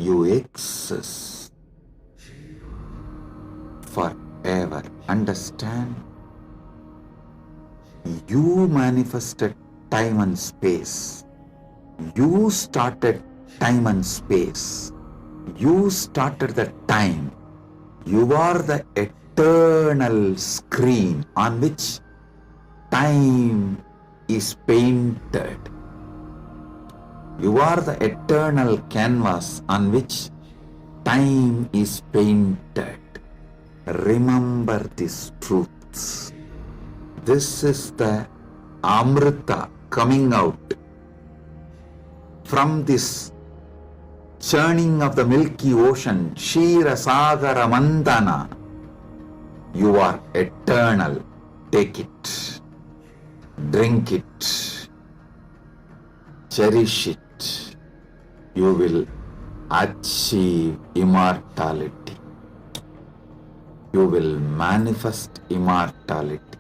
you exist forever. Understand? You manifested time and space. You started time and space. You started the time. You are the eternal screen on which time is painted. You are the eternal canvas on which time is painted. Remember these truths. This is the Amrita coming out from this churning of the Milky Ocean. Sheera Sagar Manthana. You are eternal. Take it. Drink it. Cherish it. You will achieve immortality. You will manifest immortality.